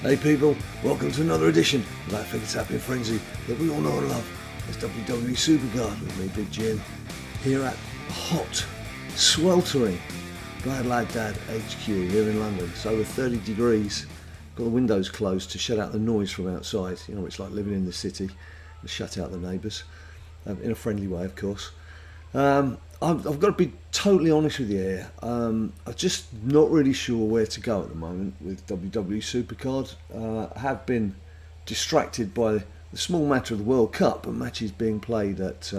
Hey people, welcome to another edition of that Figure Tapping Frenzy that we all know and love. It's WWE SuperCard with me, Big Jim, here at hot, sweltering BadLadDad HQ here in London. It's over 30 degrees, got the windows closed to shut out the noise from outside. You know what it's like living in the city, and shut out the neighbours, in a friendly way of course. I've got to be totally honest with you here. I'm just not really sure where to go at the moment with WWE SuperCard. I have been distracted by the small matter of the World Cup and matches being played at,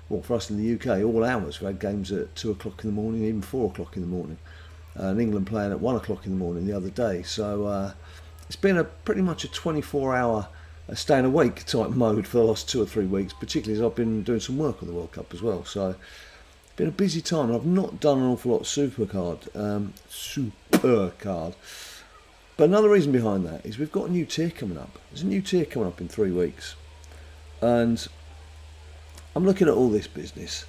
well, for us in the UK, all hours. We had games at 2 o'clock in the morning, even 4 o'clock in the morning. And England playing at 1 o'clock in the morning the other day. So it's been pretty much a 24-hour staying awake type mode for the last 2 or 3 weeks, particularly as I've been doing some work on the World Cup as well. So been a busy time, and I've not done an awful lot of SuperCard. But another reason behind that is we've got a new tier coming up. There's a new tier coming up in 3 weeks, and I'm looking at all this business.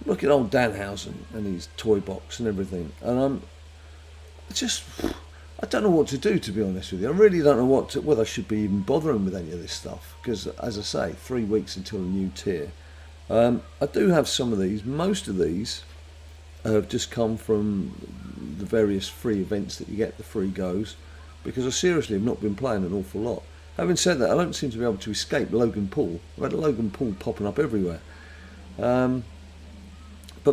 I'm looking at old Danhausen and his toy box and everything, and I don't know what to do, to be honest with you. I really don't know whether I should be even bothering with any of this stuff, because as I say, 3 weeks until a new tier. I do have some of these. Most of these have just come from the various free events that you get, the free goes, because I seriously have not been playing an awful lot. Having said that, I don't seem to be able to escape Logan Paul. I've had Logan Paul popping up everywhere. But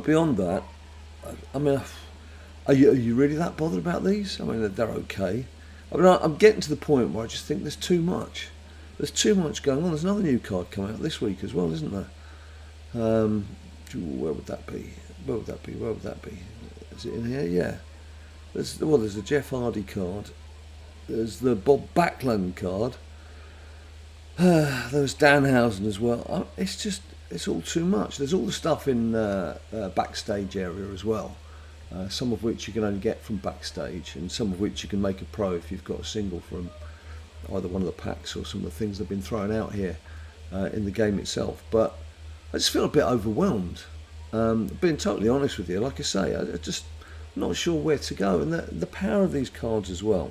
beyond that, I mean, are you really that bothered about these? I mean, they're okay. I mean, I'm getting to the point where I just think there's too much. There's too much going on. There's another new card coming out this week as well, isn't there? Where would that be? Where would that be? Is it in here? Yeah. There's the Jeff Hardy card. There's the Bob Backlund card. There's Danhausen as well. It's all too much. There's all the stuff in backstage area as well. Some of which you can only get from backstage, and some of which you can make a pro if you've got a single from either one of the packs or some of the things that have been thrown out here in the game itself. But I just feel a bit overwhelmed. Being totally honest with you, like I say, I'm just not sure where to go. And the power of these cards as well.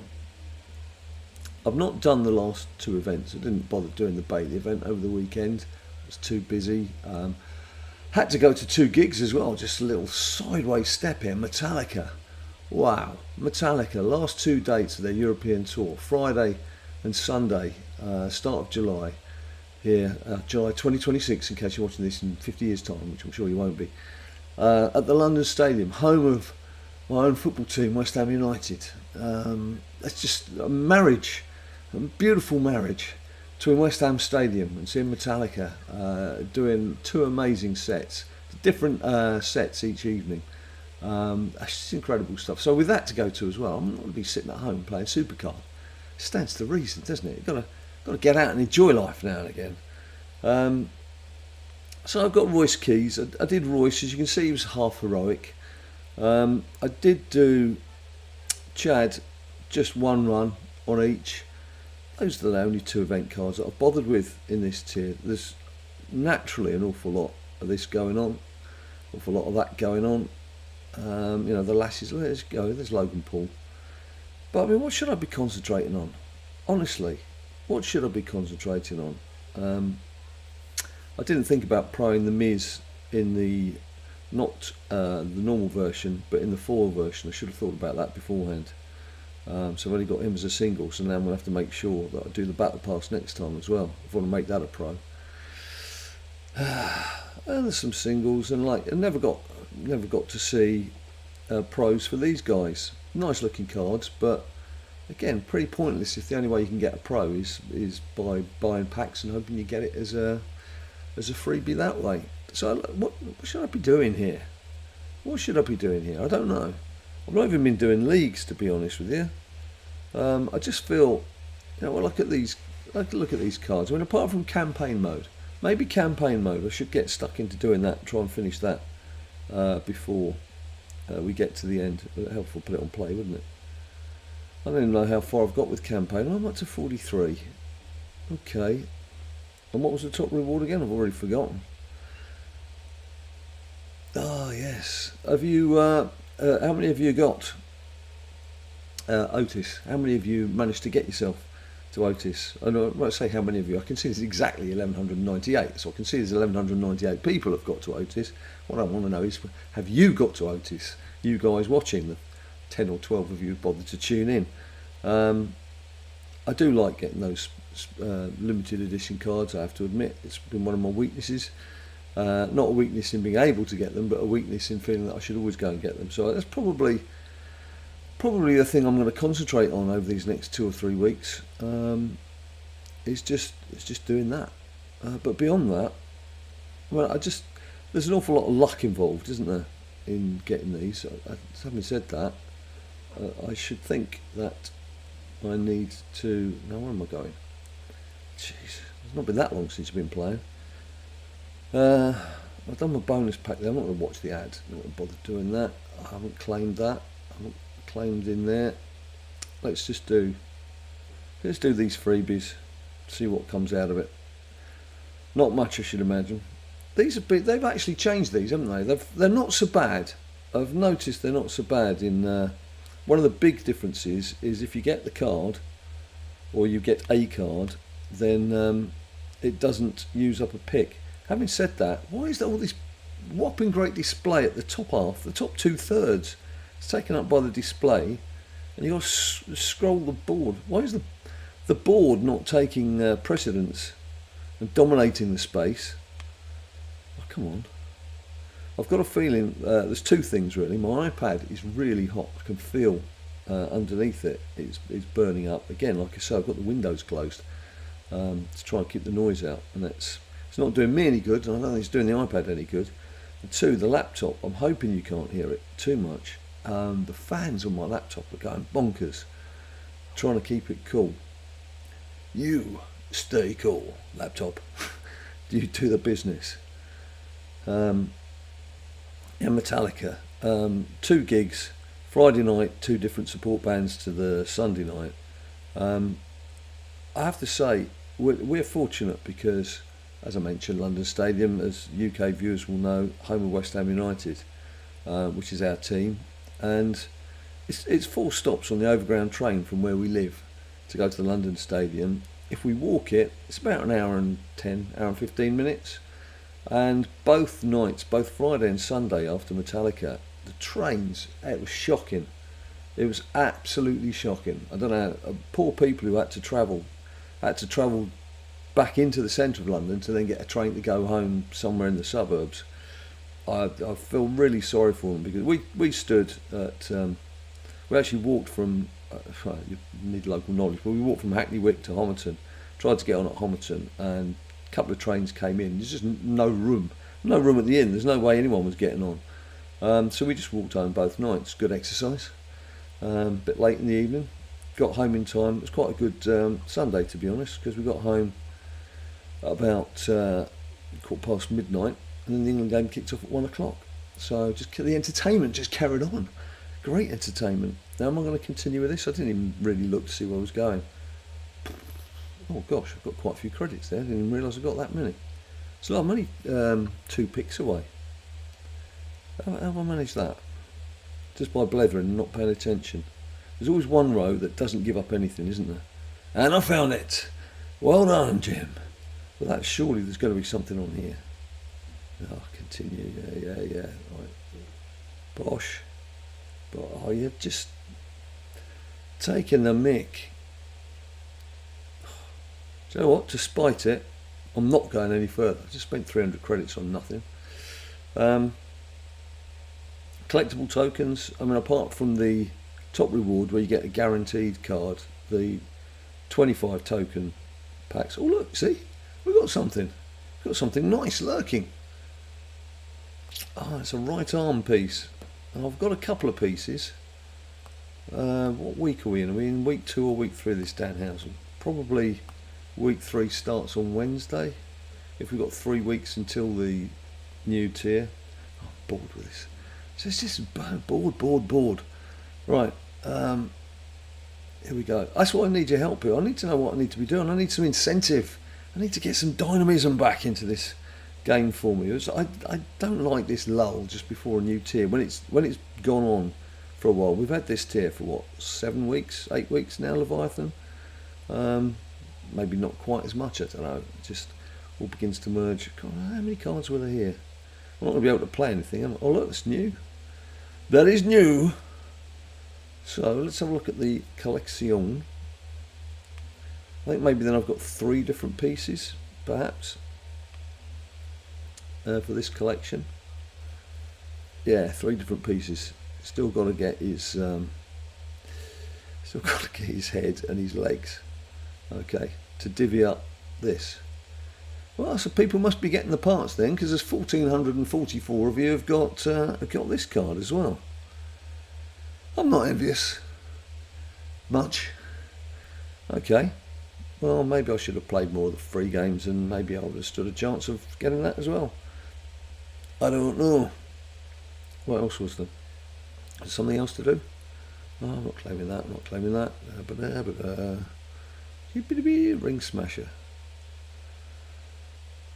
I've not done the last 2 events. I didn't bother doing the Bailey event over the weekend. I was too busy. Had to go to 2 gigs as well. Just a little sideways step here. Metallica. Wow. Metallica. Last 2 dates of their European tour. Friday and Sunday. Start of July. Here, July 2026, in case you're watching this in 50 years' time, which I'm sure you won't be, at the London Stadium, home of my own football team, West Ham United. That's just a marriage, a beautiful marriage between West Ham Stadium and seeing Metallica doing 2 amazing sets, different sets each evening. That's just incredible stuff. So with that to go to as well, I'm not going to be sitting at home playing SuperCard. Stands to reason, doesn't it? You've got to get out and enjoy life now and again. So I've got Royce Keys. I did Royce, as you can see, he was half heroic. I did do Chad, just 1 run on each. Those are the only 2 event cards that I've bothered with in this tier. There's naturally an awful lot of this going on, awful lot of that going on. The lashes, let's go, there's Logan Paul. But I mean, what should I be concentrating on? Honestly, what should I be concentrating on? I didn't think about proing the Miz in the, not the normal version, but in the foil version. I should have thought about that beforehand. So I've only got him as a single, so now I'm going to have to make sure that I do the Battle Pass next time as well, if I want to make that a pro. And there's some singles, and I never got to see pros for these guys. Nice looking cards, but again, pretty pointless if the only way you can get a pro is by buying packs and hoping you get it as a freebie that way. So what should I be doing here? What should I be doing here? I don't know. I've not even been doing leagues, to be honest with you. I just feel, well, look at these cards. I mean, apart from campaign mode, maybe campaign mode, I should get stuck into doing that, try and finish that before we get to the end. It would be helpful to put it on play, wouldn't it? I don't even know how far I've got with campaign. I'm up to 43. Okay. And what was the top reward again? I've already forgotten. Ah, yes. Have you? How many have you got? Otis. How many of you managed to get yourself to Otis? I won't say how many of you. I can see there's exactly 1,198. So I can see there's 1,198 people have got to Otis. What I want to know is, have you got to Otis? You guys watching, the 10 or 12 of you who bothered to tune in. I do like getting those limited edition cards, I have to admit. It's been one of my weaknesses. Not a weakness in being able to get them, but a weakness in feeling that I should always go and get them. So that's probably the thing I'm going to concentrate on over these next 2 or 3 weeks. It's just doing that. But beyond that, well, there's an awful lot of luck involved, isn't there, in getting these. Having said that, I should think that I need to. Now, where am I going? Jeez, it's not been that long since you've been playing. I've done my bonus pack there. I'm not going to watch the ad. I'm not going to bother doing that. I haven't claimed that. I haven't claimed in there. Let's do these freebies. See what comes out of it. Not much, I should imagine. They've actually changed these, haven't they? They're not so bad. I've noticed they're not so bad. One of the big differences is if you get the card, or you get a card, then it doesn't use up a pick. Having said that, why is there all this whopping great display at the top half, the top 2/3? It's taken up by the display, and you've got to scroll the board. Why is the board not taking precedence and dominating the space? Oh, come on. I've got a feeling there's 2 things really. My iPad is really hot. I can feel underneath it. It's burning up. Again, like I say, I've got the windows closed to try and keep the noise out, and it's not doing me any good, and I don't think it's doing the iPad any good. And 2, the laptop, I'm hoping you can't hear it too much. The fans on my laptop are going bonkers, trying to keep it cool. You stay cool, laptop. You do the business. And Metallica, 2 gigs, Friday night, 2 different support bands to the Sunday night. I have to say, we're fortunate because, as I mentioned, London Stadium, as UK viewers will know, home of West Ham United, which is our team, and it's 4 stops on the overground train from where we live to go to the London Stadium. If we walk it, it's about an hour and 15 minutes. And both nights, both Friday and Sunday after Metallica, the trains, it was shocking. It was absolutely shocking. I don't know, poor people who had to travel back into the centre of London to then get a train to go home somewhere in the suburbs. I feel really sorry for them, because we stood at, we actually walked from, you need local knowledge, but we walked from Hackney Wick to Homerton, tried to get on at Homerton, and a couple of trains came in. There's just no room at the inn. There's no way anyone was getting on. So we just walked home both nights. Good exercise. A bit late in the evening. Got home in time. It was quite a good Sunday, to be honest, because we got home about 1:15 midnight, and then the England game kicked off at 1 o'clock. So just the entertainment just carried on. Great entertainment. Now, am I going to continue with this? I didn't even really look to see where I was going. Oh gosh, I've got quite a few credits there. I didn't even realise I got that many. So I'm only 2 picks away. How have I managed that? Just by blethering and not paying attention. There's always one row that doesn't give up anything, isn't there? And I found it. Well done, Jim. Well, surely there's going to be something on here. Oh, continue. Yeah. Right. Bosh. But you're just taking the mick. Do you know what? To spite it, I'm not going any further. I just spent 300 credits on nothing. Collectible tokens. I mean, apart from the top reward where you get a guaranteed card, the 25 token packs. Oh look, see, we've got something. We've got something nice lurking. Oh, it's a right arm piece. And I've got a couple of pieces. What week are we in? Are we in week 2 or week 3 of this Danhausen? Probably week 3 starts on Wednesday. If we've got 3 weeks until the new tier. I'm bored with this. So it's just bored. Right. Here we go. That's what I need your help here. I need to know what I need to be doing. I need some incentive. I need to get some dynamism back into this game for me. I don't like this lull just before a new tier. When it's gone on for a while. We've had this tier for what, 7 weeks, 8 weeks now, Leviathan. Maybe not quite as much, I don't know. It just all begins to merge. God, how many cards were there here? I'm not going to be able to play anything. Oh look, that's new. That is new. So let's have a look at the collection. I think maybe then I've got 3 different pieces, perhaps, for this collection. Yeah, 3 different pieces. Still got to get his, head and his legs. Okay, to divvy up this. Well, so people must be getting the parts then, because there's 1,444 of you have got this card as well. I'm not envious. Much. Okay. Well, maybe I should have played more of the free games, and maybe I would have stood a chance of getting that as well. I don't know. What else was there? Is something else to do? Oh, I'm not claiming that. I'm not claiming that. Ring Smasher.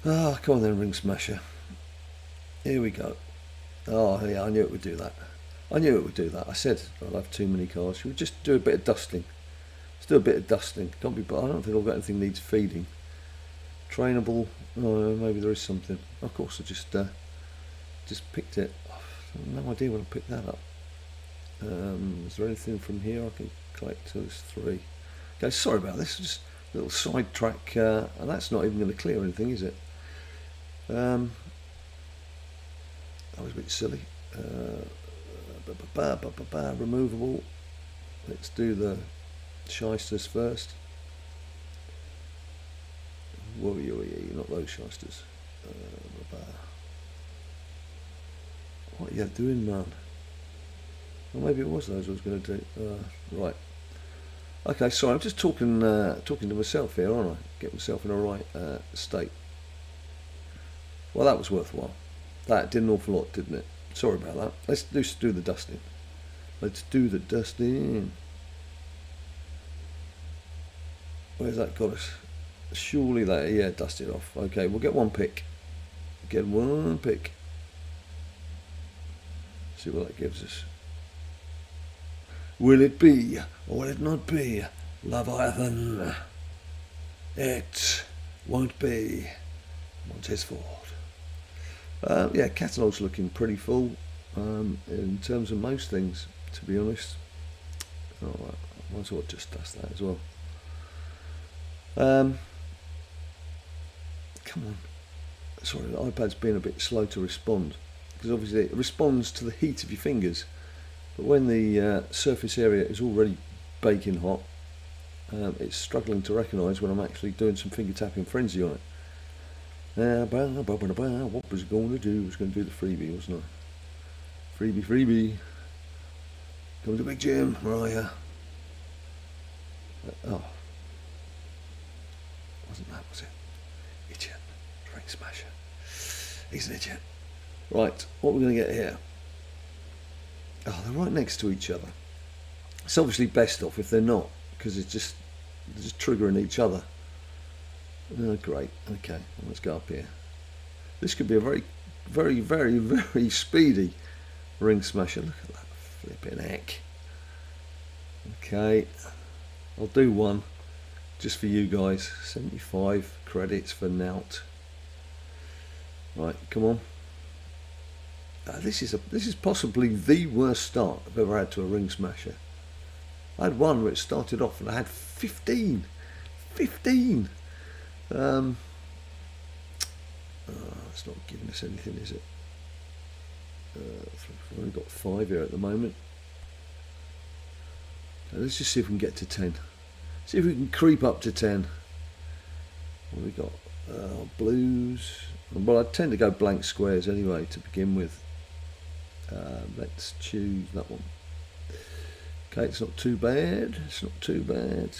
Ah, come on then, Ring Smasher. Here we go. Oh, yeah, I knew it would do that. I knew it would do that. I said I'd have too many cards. Should we just do a bit of dusting? Let's do a bit of dusting. Can't be, but I don't think I've got anything that needs feeding. Trainable. Oh, maybe there is something. Of course, I just picked it. I have no idea when I picked that up. Is there anything from here I can collect? So there's 3. Okay, sorry about this. Just a little sidetrack, and that's not even going to clear anything, is it? That was a bit silly. Removable. Let's do the shysters first. Whoa, not those shysters. What are you doing, man? Well, maybe it was those I was going to do. Right. Okay, sorry, I'm just talking to myself here, aren't I? Get myself in a right state. Well, that was worthwhile. That did an awful lot, didn't it? Sorry about that. Let's just do the dusting. Let's do the dusting. Where's that got us? Surely that, yeah, dusted off. Okay, we'll get 1 pick. Get 1 pick. See what that gives us. Will it be, or will it not be, Leviathan? It won't be. Montesford. Yeah, catalogue's looking pretty full in terms of most things, to be honest. Alright, I might as well just dust that as well. Come on. Sorry, the iPad's been a bit slow to respond, because obviously it responds to the heat of your fingers. But when the surface area is already baking hot, it's struggling to recognise when I'm actually doing some finger tapping frenzy on it. What was it going to do? I was going to do the freebie, wasn't I? Freebie. Come to Big Jim, where are you? Oh. Wasn't that, was it? Idiot. Ring Smasher. He's an idiot. Right, what we're going to get here? Oh, they're right next to each other. It's obviously best off if they're not, because they're just triggering each other. Oh, great. Okay, let's go up here. This could be a very, very, very, very speedy Ring Smasher. Look at that flipping heck. Okay, I'll do 1 just for you guys. 75 credits for Nout. Right, come on. This is possibly the worst start I've ever had to a Ring Smasher. I had 1 where it started off and I had 15. 15! It's not giving us anything, is it? We've only got 5 here at the moment. Now let's just see if we can get to 10. See if we can creep up to 10. What have we got? Blues. Well, I tend to go blank squares anyway to begin with. Let's choose that one. Okay, it's not too bad. It's not too bad.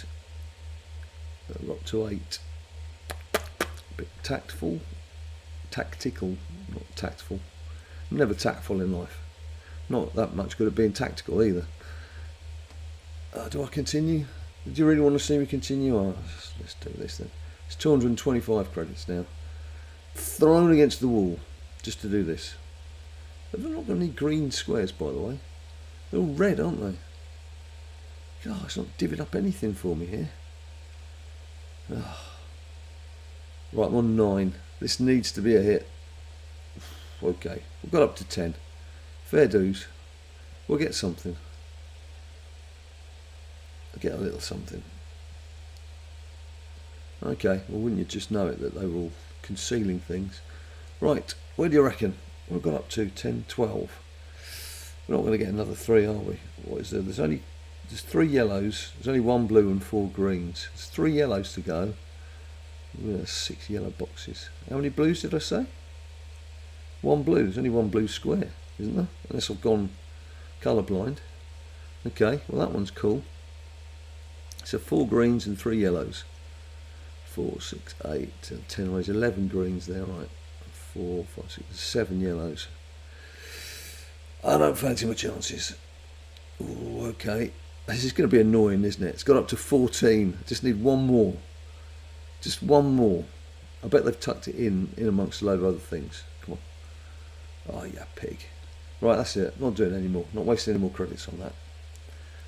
We're up to 8. A bit tactful. Tactical, not tactful. I'm never tactful in life. Not that much good at being tactical either. Do I continue? Do you really want to see me continue? Oh, let's do this then. It's 225 credits now. Thrown against the wall just to do this. They're not going to need green squares, by the way. They're all red, aren't they? God, it's not divvied up anything for me here. Oh. Right, I'm on 9. This needs to be a hit. Okay, we've got up to 10. Fair dues. We'll get something. I'll get a little something. Okay, well, wouldn't you just know it that they were all concealing things? Right, where do you reckon? We've got up to 10, 12. We're not going to get another 3, are we? What is there? There's 3 yellows. There's only 1 blue and 4 greens. There's 3 yellows to go. There's 6 yellow boxes. How many blues did I say? 1 blue. There's only 1 blue square, isn't there? Unless I've gone colourblind. Okay, well that one's cool. So 4 greens and 3 yellows. 4, 6, 8, 10, there's 11 greens there, right? 4, 5, 6, 7 yellows. I don't fancy my chances. Ooh, okay. This is going to be annoying, isn't it? It's got up to 14. Just need 1 more. Just 1 more. I bet they've tucked it in amongst a load of other things. Come on. Oh, yeah, pig. Right, that's it. Not doing it anymore. Not wasting any more credits on that.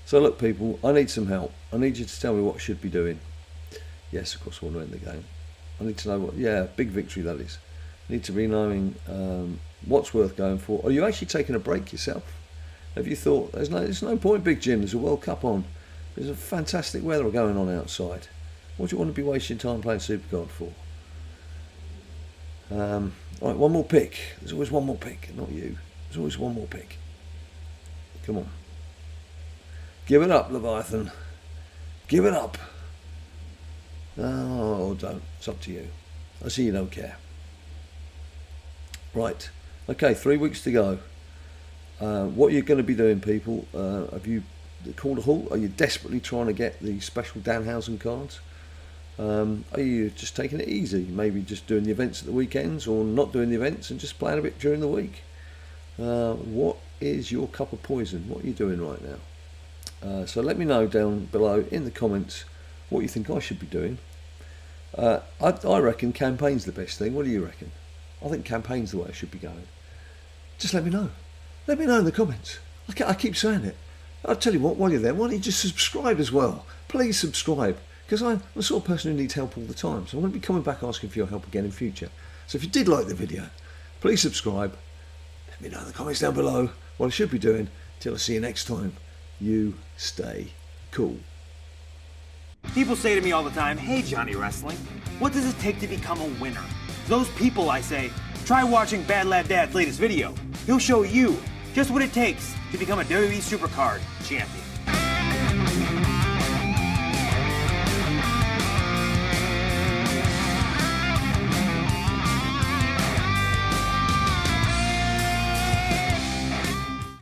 So look, people, I need some help. I need you to tell me what I should be doing. Yes, of course, I want to end the game. I need to know what... Yeah, big victory, that is. I need to be knowing what's worth going for. Are you actually taking a break yourself? Have you thought, there's no point, Big Jim, there's a World Cup on. There's a fantastic weather going on outside. What do you want to be wasting time playing SuperCard for? Right, 1 more pick. There's always 1 more pick, not you. There's always 1 more pick. Come on. Give it up, Leviathan. Give it up. Oh, don't. It's up to you. I see you don't care. Right. Okay, 3 weeks to go. What are you going to be doing, people? Have you called a halt? Are you desperately trying to get the special Danhausen cards? Are you just taking it easy? Maybe just doing the events at the weekends, or not doing the events and just playing a bit during the week? What is your cup of poison? What are you doing right now? So let me know down below in the comments what you think I should be doing. I reckon campaign's the best thing. What do you reckon? I think campaign's the way I should be going. Just let me know. Let me know in the comments. I keep saying it. I'll tell you what, while you're there, why don't you just subscribe as well? Please subscribe, because I'm the sort of person who needs help all the time, so I'm going to be coming back asking for your help again in future. So if you did like the video, please subscribe. Let me know in the comments down below what I should be doing. Till I see you next time, you stay cool. People say to me all the time, "Hey Johnny Wrestling, what does it take to become a winner?" Those people, I say, try watching BadLadDad's latest video. He'll show you just what it takes to become a WWE SuperCard champion.